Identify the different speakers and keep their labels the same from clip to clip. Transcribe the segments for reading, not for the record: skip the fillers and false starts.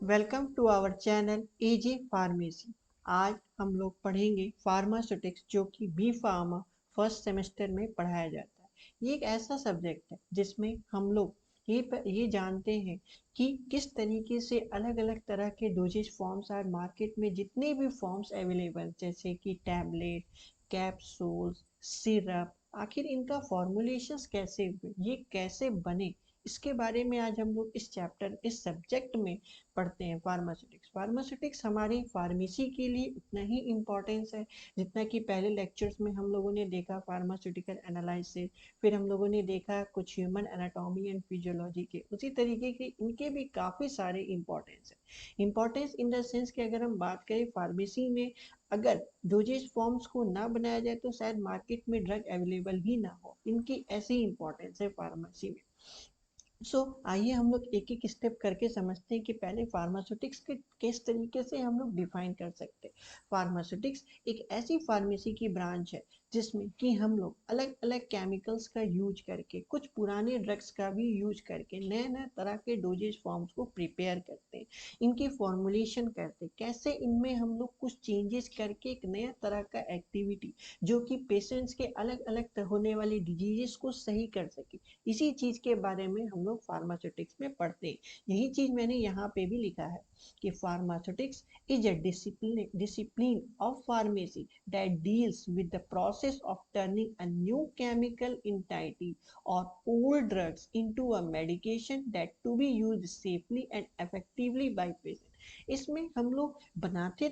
Speaker 1: Welcome to our channel AJ pharmacy. आज हम लोग पढ़ेंगे फार्मास्यूटिक्स जो कि बी फार्मा फर्स्ट सेमेस्टर में पढ़ाया जाता है। ये एक ऐसा सब्जेक्ट है जिसमें हम लोग ये जानते हैं कि किस तरीके से अलग अलग तरह के डोजेज फॉर्म्स आर मार्केट में, जितने भी फॉर्म्स अवेलेबल जैसे कि टैबलेट, कैप्सूल्स, सिरप, आखिर इनका फॉर्मुलेशंस कैसे हुए, ये कैसे बने, इसके बारे में आज हम लोग इस सब्जेक्ट में पढ़ते हैं। फार्मास्यूटिक्स हमारी फार्मेसी के लिए उतना ही इम्पोर्टेंस है जितना कि पहले लेक्चर्स में हम लोगों ने देखा फार्मास्यूटिकल एनालिसिस, फिर हम लोगों ने देखा कुछ ह्यूमन एनाटॉमी एंड फिजियोलॉजी के, उसी तरीके के इनके भी काफ़ी सारे इम्पोर्टेंस है। इम्पोर्टेंस इन द सेंस कि अगर हम बात करें फार्मेसी में, अगर डोजेज फॉर्म्स को ना बनाया जाए तो शायद मार्केट में ड्रग अवेलेबल ही ना हो। इनकी ऐसी इंपॉर्टेंस है फार्मेसी में। आइए हम लोग एक एक स्टेप करके समझते हैं कि पहले फार्मास्यूटिक्स के किस तरीके से हम लोग डिफाइन कर सकते हैं। फार्मास्यूटिक्स एक ऐसी फार्मेसी की ब्रांच है जिसमें कि हम लोग अलग अलग केमिकल्स का यूज करके, कुछ पुराने ड्रग्स का भी यूज करके नए नए तरह के डोजेज फॉर्म्स को प्रिपेयर करते हैं, इनकी फॉर्मुलेशन करते हैं, कैसे इनमें हम लोग कुछ चेंजेस करके एक नया तरह का एक्टिविटी जो कि पेशेंट्स के अलग अलग होने वाली डिजीजेस को सही कर सके, इसी चीज के बारे में हम लोग फार्मास्यूटिक्स में पढ़ते हैं। यही चीज मैंने यहाँ पे भी लिखा है कि pharmaceutics is a discipline of pharmacy that deals with the process of turning a new chemical entity or old drugs into a medication that to be used safely and effectively by patients। इसमें हम लोग बनाते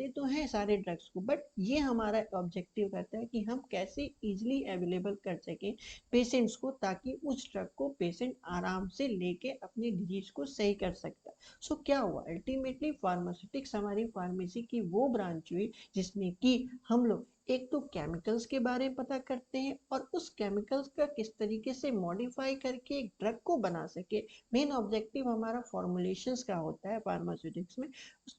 Speaker 1: तो हैं सारे drugs को, but ये हमारा ऑब्जेक्टिव रहता है कि हम कैसे इजिली अवेलेबल कर सकें पेशेंट्स को, ताकि उस ड्रग को पेशेंट आराम से लेके अपनी डिजीज को सही कर सकता है। क्या हुआ अल्टीमेटली, फार्मास्यूटिक्स हमारी फार्मेसी की वो ब्रांच हुई जिसमें कि हम लोग एक तो केमिकल्स के बारे में पता करते हैं और उस केमिकल्स का किस तरीके से मॉडिफाई करके एक ड्रग को बना सके। मेन ऑब्जेक्टिव हमारा फॉर्मुलेशंस का होता है फार्मास्यूटिक्स में।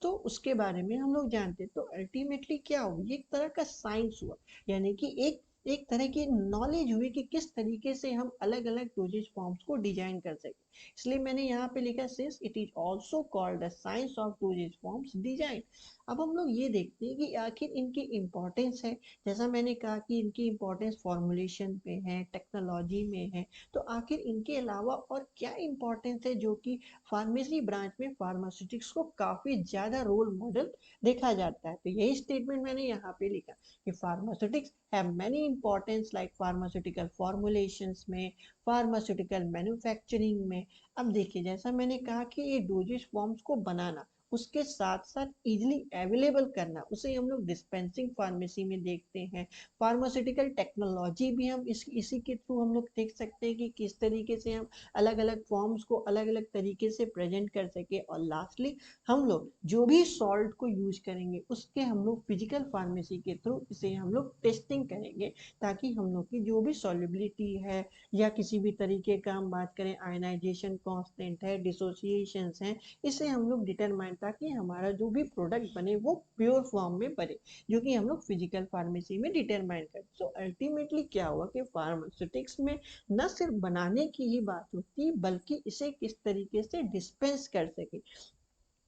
Speaker 1: तो उसके बारे में हम लोग जानते हैं। तो अल्टीमेटली क्या हुआ, ये एक तरह का साइंस हुआ, यानी कि एक एक तरह की नॉलेज हुई कि किस तरीके से हम अलग अलग डोजेज फॉर्म्स को डिजाइन कर सके। इसलिए मैंने यहाँ पे लिखा since it is also called the science of dosage forms design. अब हम लोग ये देखते हैं कि आखिर इनकी इम्पोर्टेंस है। जैसा मैंने कहा कि इनकी इम्पोर्टेंस फॉर्मुलेशन पे है, टेक्नोलॉजी में है, तो आखिर इनके अलावा और क्या इम्पोर्टेंस है जो कि फार्मेसी ब्रांच में फार्मास्यूटिक्स को काफी ज्यादा रोल मॉडल देखा जाता है। तो यही स्टेटमेंट मैंने यहाँ पे लिखा कि pharmaceutics have many importance like pharmaceutical formulations में, फार्मास्यूटिकल मैन्युफैक्चरिंग में। अब देखिए, जैसा मैंने कहा कि ये डोजेज फॉर्म्स को बनाना, उसके साथ साथ इजिली अवेलेबल करना, उसे हम लोग डिस्पेंसिंग फार्मेसी में देखते हैं। फार्मास्यूटिकल टेक्नोलॉजी भी हम इसी के थ्रू हम लोग देख सकते हैं कि किस तरीके से हम अलग अलग फॉर्म्स को अलग अलग तरीके से प्रेजेंट कर सके। और लास्टली हम लोग जो भी सॉल्ट को यूज करेंगे उसके हम लोग फिजिकल फार्मेसी के थ्रू इसे हम लोग टेस्टिंग करेंगे, ताकि हम लोग की जो भी सॉल्युबिलिटी है या किसी भी तरीके का हम बात करें आयनाइजेशन कांस्टेंट है, डिसोसिएशंस हैं, इसे हम लोग डिटरमाइन, ताकि हमारा जो भी प्रोडक्ट बने वो प्योर फॉर्म में बने, जो कि हम लोग फिजिकल फार्मेसी में डिटरमाइन करते। अल्टीमेटली क्या हुआ कि फार्मास्यूटिक्स में न सिर्फ बनाने की ही बात होती, बल्कि इसे किस तरीके से डिस्पेंस कर सके,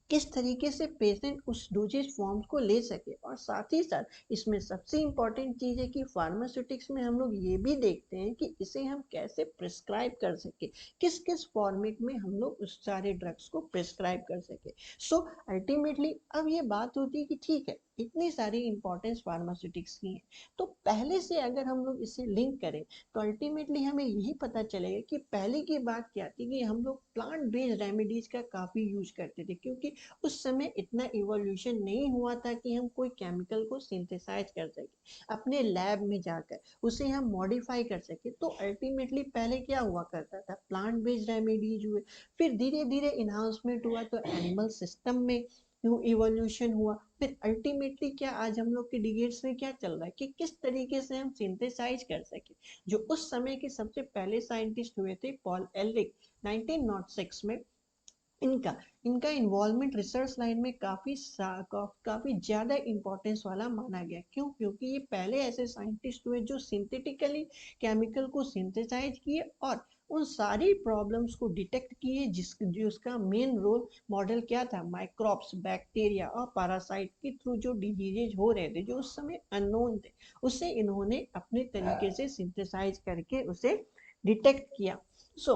Speaker 1: किस तरीके से पेशेंट उस डोजेज फॉर्म्स को ले सके। और साथ ही साथ इसमें सबसे इम्पॉर्टेंट चीज़ है कि फार्मास्यूटिक्स में हम लोग ये भी देखते हैं कि इसे हम कैसे प्रिस्क्राइब कर सके, किस किस फॉर्मेट में हम लोग उस सारे ड्रग्स को प्रिस्क्राइब कर सके। अल्टीमेटली अब ये बात होती है कि ठीक है, इतनी सारी इंपॉर्टेंस फार्मास्यूटिक्स की है, तो पहले से अगर हम लोग इसे लिंक करें तो अल्टीमेटली हमें यही पता चलेगा कि पहले की बात क्या थी कि हम लोग प्लांट बेस्ड रेमेडीज का काफ़ी यूज करते थे, क्योंकि उस समय इतना इवोल्यूशन नहीं हुआ था कि हम कोई केमिकल को सिंथेसाइज कर सके अपने लैब में जाकर, उसे हम मॉडिफाई कर सके। तो अल्टीमेटली पहले क्या हुआ करता था, प्लांट बेस्ड रेमेडीज हुए, फिर धीरे धीरे इन्हांसमेंट हुआ तो एनिमल सिस्टम में इवोल्यूशन हुआ, फिर अल्टीमेटली क्या आज हम लोग के डिगेट्स में क्या चल रहा है कि किस तरीके से हम सिंथेसाइज कर सके। जो उस समय के सबसे पहले साइंटिस्ट हुए थे पॉल एलरिक 1906 में, इनका इनका इन्वॉल्वमेंट रिसर्च लाइन में काफी ज्यादा इंपॉर्टेंस वाला माना गया। क्यों? क्योंकि ये पहले ऐसे साइंटिस्ट हुए जो सिंथेटिकली केमिकल को सिंथेसाइज किए और उन सारी प्रॉब्लम्स को डिटेक्ट किए जिसका मेन रोल मॉडल क्या था, माइक्रोब्स, बैक्टीरिया और पैरासाइट के थ्रू जो डिजीजेज हो रहे थे जो उस समय अननोन थे, उसे इन्होंने अपने तरीके से सिंथेसाइज करके उसे डिटेक्ट किया। सो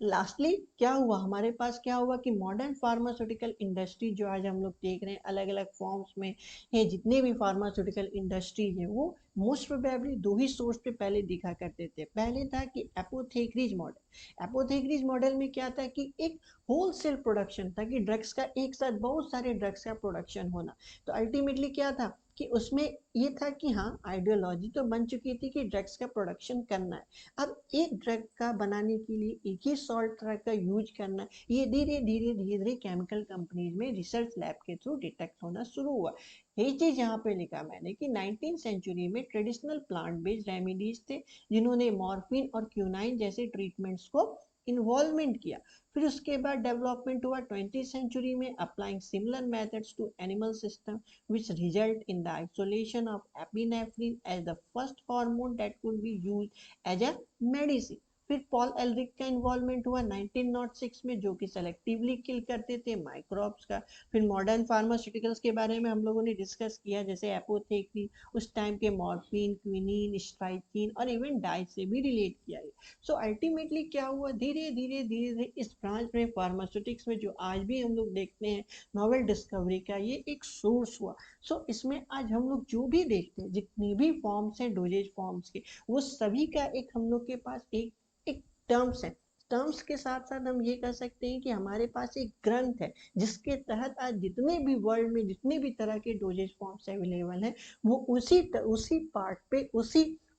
Speaker 1: लास्टली क्या हुआ, हमारे पास क्या हुआ कि मॉडर्न फार्मास्यूटिकल इंडस्ट्री जो आज हम लोग देख रहे हैं अलग अलग फॉर्म्स में है, जितने भी फार्मास्यूटिकल इंडस्ट्रीज है वो मोस्ट प्रोबेबली दो ही सोर्स पे पहले दिखा करते थे। पहले था कि एपोथेक्रीज मॉडल। एपोथेक्रीज मॉडल में क्या था कि एक होलसेल प्रोडक्शन था कि ड्रग्स का एक साथ बहुत सारे ड्रग्स का प्रोडक्शन होना। तो अल्टीमेटली क्या था कि उसमें ये था कि हाँ आइडियोलॉजी तो बन चुकी थी कि ड्रग्स का प्रोडक्शन करना है, अब एक ड्रग का बनाने के लिए एक ही सॉल्ट ड्रग का यूज करना, ये धीरे धीरे धीरे धीरे केमिकल कंपनीज में रिसर्च लैब के थ्रू डिटेक्ट होना शुरू हुआ। यही चीज यहाँ पे लिखा मैंने कि 19th सेंचुरी में ट्रेडिशनल प्लांट बेस्ड रेमेडीज थे जिन्होंने मॉर्फिन और क्यूनाइन जैसे ट्रीटमेंट्स को इन्वॉल्वमेंट किया। फिर उसके बाद डेवलपमेंट हुआ 20th सेंचुरी में applying similar methods to animal system which result in the isolation of epinephrine as the first hormone that could be used as a medicine। फिर पॉल एलरिक का involvement हुआ 1906 में जो कि सेलेक्टिवली किल करते थे माइक्रोब्स का। फिर मॉडर्न फार्मास्यूटिकल्स के बारे में हम लोगों ने डिस्कस किया, जैसे एपोथेक्री, उस टाइम के मॉर्फिन, क्विनीन, स्ट्राइकिन और इवन डाइट से भी रिलेट किया है। सो अल्टीमेटली क्या हुआ, धीरे धीरे धीरे धीरे इस ब्रांच में फार्मास्यूटिक्स में जो आज भी हम लोग देखते हैं नोवेल डिस्कवरी का ये एक सोर्स हुआ। सो इसमें आज हम लोग जो भी देखते हैं जितनी भी फॉर्म्स हैं डोजेज फॉर्म्स के, वो सभी का एक हम लोग के पास एक एक टर्म्स है। टर्म्स के साथ साथ हम ये कह सकते हैं कि हमारे पास एक ग्रंथ है जिसके तहत आज जितने भी वर्ल्ड में जितने भी तरह के डोजेज फॉर्म्स अवेलेबल हैं वो उसी पार्ट पे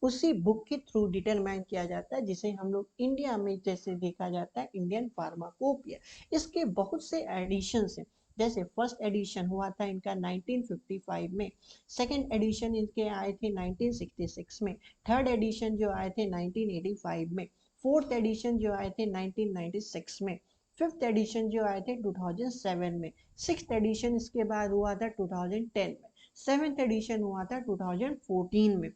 Speaker 1: उसी बुक के थ्रू डिटरमाइन किया जाता है, जिसे हम लोग इंडिया में जैसे देखा जाता है इंडियन फार्माकोपिया। इसके बहुत से एडिशन हैं, जैसे फर्स्ट एडिशन हुआ था इनका 1955 में, सेकंड एडिशन इनके आए थे 1966 में, थर्ड एडिशन जो आए थे 1985 में, फोर्थ एडिशन जो आए थे 1996 में, फिफ्थ एडिशन जो आए थे 2007 में, सिक्स्थ एडिशन इसके बाद हुआ था 2010 में, सेवेंथ एडिशन हुआ था 2014 में,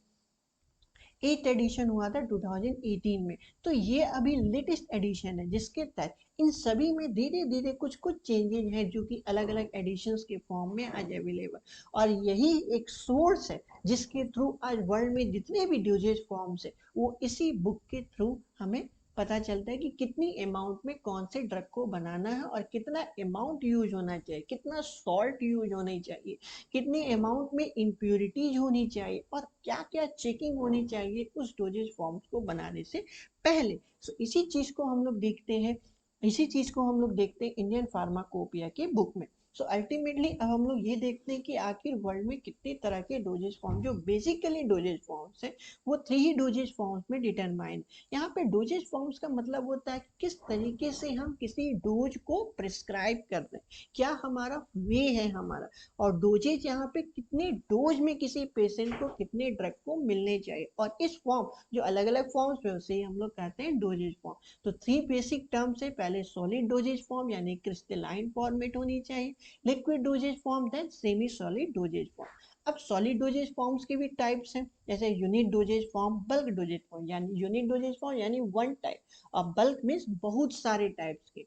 Speaker 1: एट एडिशन हुआ था 2018 में। तो ये अभी लेटेस्ट एडिशन है जिसके तहत इन सभी में धीरे धीरे कुछ कुछ चेंजेस हैं जो कि अलग अलग एडिशंस के फॉर्म में आज अवेलेबल, और यही एक सोर्स है जिसके थ्रू आज वर्ल्ड में जितने भी डोजेज फॉर्म्स है वो इसी बुक के थ्रू हमें पता चलता है कि कितनी अमाउंट में कौन से ड्रग को बनाना है और कितना अमाउंट यूज होना चाहिए, कितना सॉल्ट यूज होनी चाहिए, कितनी अमाउंट में इम्प्योरिटीज होनी चाहिए और क्या क्या चेकिंग होनी चाहिए उस डोजेज फॉर्म्स को बनाने से पहले। सो इसी चीज को हम लोग देखते हैं, इसी चीज को हम लोग देखते हैं इंडियन फार्माकोपिया के बुक में। सो अल्टीमेटली अब हम लोग ये देखते हैं कि आखिर वर्ल्ड में कितने तरह के डोजेज फॉर्म, जो बेसिकली डोजेज फॉर्म्स है वो थ्री ही डोजेज फॉर्म्स में डिटरमाइन। यहाँ पे डोजेज फॉर्म्स का मतलब होता है कि किस तरीके से हम किसी डोज को प्रिस्क्राइब करते हैं, क्या हमारा वे है हमारा, और डोजेज यहाँ पे कितने डोज में किसी पेशेंट को कितने ड्रग को मिलने चाहिए, और इस फॉर्म जो अलग अलग फॉर्म्स में उसे हम लोग कहते हैं डोजेज फॉर्म। तो थ्री बेसिक टर्म्स है, पहले सॉलिड डोजेज फॉर्म यानी क्रिस्टलाइन फॉर्मेट होनी चाहिए, liquid dosage form, then semi solid dosage form. अब सॉलिड डोजेज फॉर्म्स के भी टाइप्स हैं, जैसे unit dosage form, bulk dosage form, यानी यूनिट डोजेज फॉर्म यानी वन टाइप और बल्क मीन्स बहुत सारे टाइप्स के।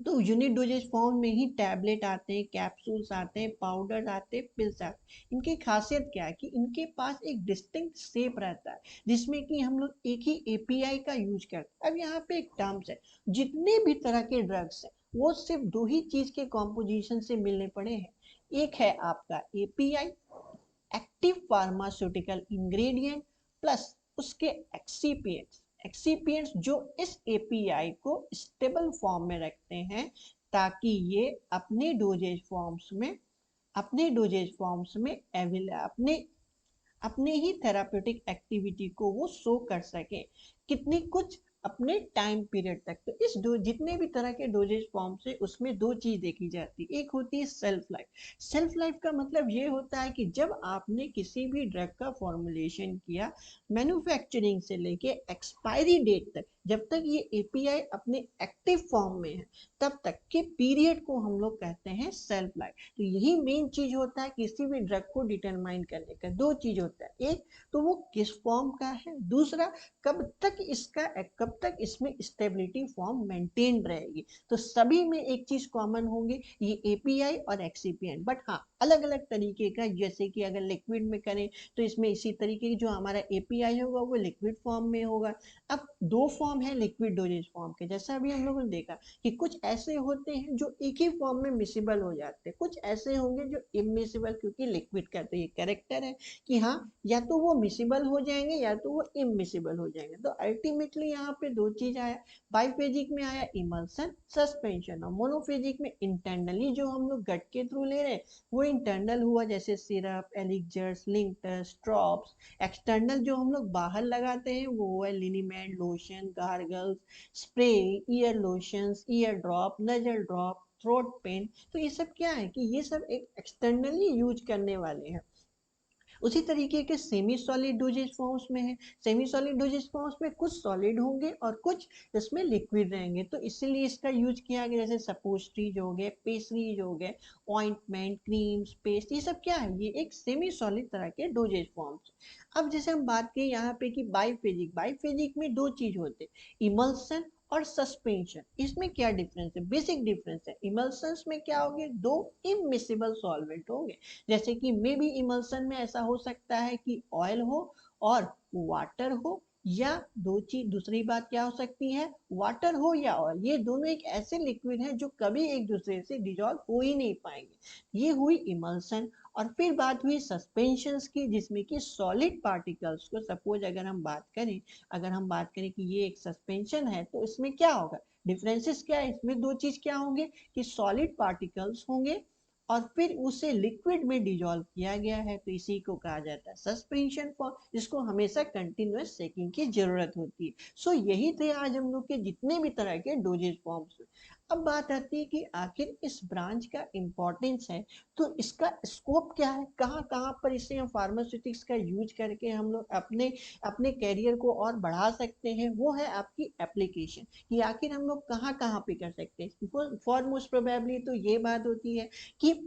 Speaker 1: तो यूनिट डोजेज फॉर्म में ही टैबलेट आते हैं, कैप्सूल्स आते हैं, पाउडर आते हैं, पिल्स आते हैं। इनकी खासियत क्या है कि इनके पास एक डिस्टिंक्ट शेप रहता है जिसमें कि हम लोग एक ही एपीआई का यूज करते हैं। अब यहाँ पे एक टर्म्स है, जितने भी तरह के ड्रग्स हैं वो सिर्फ दो ही चीज के कॉम्पोजिशन से मिलने पड़े हैं, एक है आपका API, active pharmaceutical ingredient, plus उसके एक्सीपिएंट्स। एक्सीपिएंट्स जो इस एपीआई को स्टेबल फॉर्म में रखते हैं ताकि ये अपने डोजेज फॉर्म्स में अपने ही थेराप्यूटिक एक्टिविटी को वो शो कर सके कितनी कुछ अपने टाइम पीरियड तक। तो इस जितने भी तरह के डोजेज फॉर्म से उसमें दो चीज देखी जाती है, एक होती है सेल्फ लाइफ। सेल्फ लाइफ का मतलब ये होता है कि जब आपने किसी भी ड्रग का फॉर्मुलेशन किया मैन्युफैक्चरिंग से लेके एक्सपायरी डेट तक जब तक ये एपीआई अपने एक्टिव फॉर्म में है तब तक के पीरियड को हम लोग कहते हैं शेल्फ लाइफ। तो यही मेन चीज होता है किसी भी ड्रग को डिटरमाइन करने का। दो चीज होता है, एक तो वो किस फॉर्म का है, दूसरा कब तक इसमें स्टेबिलिटी फॉर्म मेंटेन रहेगी। तो सभी में एक चीज कॉमन होंगे, ये एपीआई और एक्सीपिएंट, बट हाँ अलग अलग तरीके का। जैसे कि अगर लिक्विड में करें तो इसमें इसी तरीके की जो हमारा एपीआई होगा वो लिक्विड फॉर्म में होगा। अब दो फॉर्म है लिक्विड डोजेज फॉर्म के, जैसा अभी हम लोगों ने देखा कि कुछ ऐसे होते हैं जो एक ही फॉर्म में मिसिबल हो जाते हैं, कुछ ऐसे होंगे जो इमिसिबल, क्योंकि लिक्विड का तो ये कैरेक्टर है कि हाँ या तो वो मिसिबल हो जाएंगे या तो वो इमिसिबल हो जाएंगे। तो अल्टीमेटली यहाँ पे दो चीज आया, बाइफेजिक में आया इमल्सन सस्पेंशन, और मोनोफेजिक में इंटरनली जो हम लोग गट के थ्रू ले रहे हैं वो इंटरनल हुआ, जैसे syrup, elixirs, linctus, drops. External जो हम लोग बाहर लगाते हैं वो है liniment, lotion, gargles, spray, ear lotions, ear drop, nasal drop, throat paint. तो ये सब क्या है कि ये सब एक एक्सटर्नली यूज करने वाले हैं। उसी तरीके के सेमी सॉलिड डोजेज फॉर्म्स में है। सेमी सॉलिड डोजेज फॉर्म्स में कुछ सॉलिड होंगे और कुछ इसमें लिक्विड रहेंगे, तो इसीलिए इसका यूज किया गया। जैसे सपोस्ट्रीज हो गए, पेस्ट्रीज हो गए, ऑइंटमेंट, क्रीम्स, पेस्ट, ये सब क्या है, ये एक सेमी सॉलिड तरह के डोजेज फॉर्म्स। अब जैसे हम बात करें यहाँ पे कि बाइफेजिक, बाइफेजिक में दो चीज होते हैं, इमल्सन और सस्पेंशन। इसमें क्या डिफरेंस है, बेसिक डिफरेंस है। इमल्सन्स में क्या होंगे, दो इमिसिबल सॉल्वेंट होंगे। जैसे कि मे भी इमल्सन में ऐसा हो सकता है कि ऑयल हो और वाटर हो, या दो चीज, दूसरी बात क्या हो सकती है, वाटर हो या ऑयल, ये दोनों एक ऐसे लिक्विड हैं जो कभी एक दूसरे से डिजॉल्व हो ही नहीं पाएंगे। ये हुई इमल्सन। और फिर बात हुई सस्पेंशंस की, जिसमें कि सॉलिड पार्टिकल्स को, सपोज अगर हम बात करें कि ये एक सस्पेंशन है तो इसमें क्या होगा, डिफरेंसेस क्या है इसमें, दो चीज क्या होंगे कि सॉलिड पार्टिकल्स होंगे और फिर उसे लिक्विड में डिजोल्व किया गया है, तो इसी को कहा जाता है सस्पेंशन फॉर्म, जिसको हमेशा कंटिन्यूअस सेकिंग की जरूरत होती है। सो यही थे आज हम लोग के जितने भी तरह के डोजेज फॉर्म्स। अब बात आती है कि आखिर इस ब्रांच का इम्पोर्टेंस है, तो इसका स्कोप क्या है, कहाँ कहाँ पर इसे हम फार्मास्यूटिक्स का यूज करके हम लोग अपने अपने कैरियर को और बढ़ा सकते हैं, वो है आपकी एप्लीकेशन, कि आखिर हम लोग कहाँ कहाँ पे कर सकते हैं। फॉर मोस्ट प्रोबेबली तो ये बात होती है कि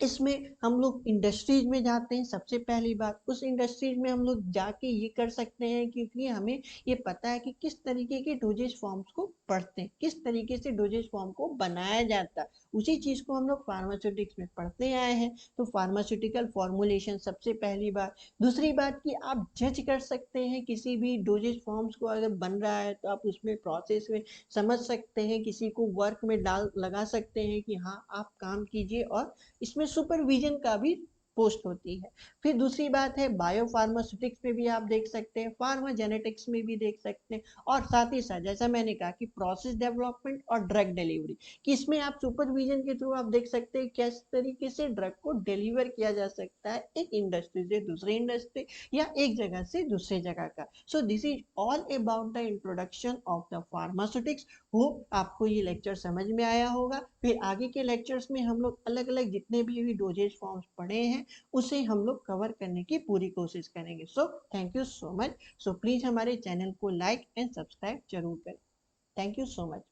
Speaker 1: इसमें हम लोग इंडस्ट्रीज में जाते हैं। सबसे पहली बात, उस इंडस्ट्रीज में हम लोग जाके ये कर सकते हैं क्योंकि हमें ये पता है कि किस तरीके के डोजेज फॉर्म्स को पढ़ते हैं, किस तरीके से डोजेज फॉर्म को बनाया जाता है, उसी चीज को हम लोग फार्मास्यूटिक्स में पढ़ते आए हैं। तो फार्मास्यूटिकल फॉर्मुलेशन सबसे पहली बात। दूसरी बात कि आप जज कर सकते हैं किसी भी डोजेज फॉर्म्स को, अगर बन रहा है तो आप उसमें प्रोसेस में समझ सकते हैं, किसी को वर्क में डाल लगा सकते हैं कि हाँ आप काम कीजिए, और इसमें सुपरविजन का भी पोस्ट होती है। फिर दूसरी बात है बायो फार्मास्यूटिक्स में भी आप देख सकते हैं, फार्मा जेनेटिक्स में भी देख सकते हैं, और साथ ही साथ जैसा मैंने कहा कि प्रोसेस डेवलपमेंट और ड्रग डिलीवरी, कि इसमें आप सुपरविजन के थ्रू आप देख सकते हैं किस तरीके से ड्रग को डिलीवर किया जा सकता है एक इंडस्ट्री से दूसरी इंडस्ट्री, या एक जगह से दूसरे जगह का। So this is all about the introduction of the pharmaceutics. Hope आपको ये लेक्चर समझ में आया होगा। फिर आगे के लेक्चर्स में हम लोग अलग अलग जितने भी डोजेज फॉर्म्स पढ़े हैं उसे हम लोग कवर करने की पूरी कोशिश करेंगे। So thank you so much. So please हमारे चैनल को लाइक एंड सब्सक्राइब जरूर करें। Thank you so much.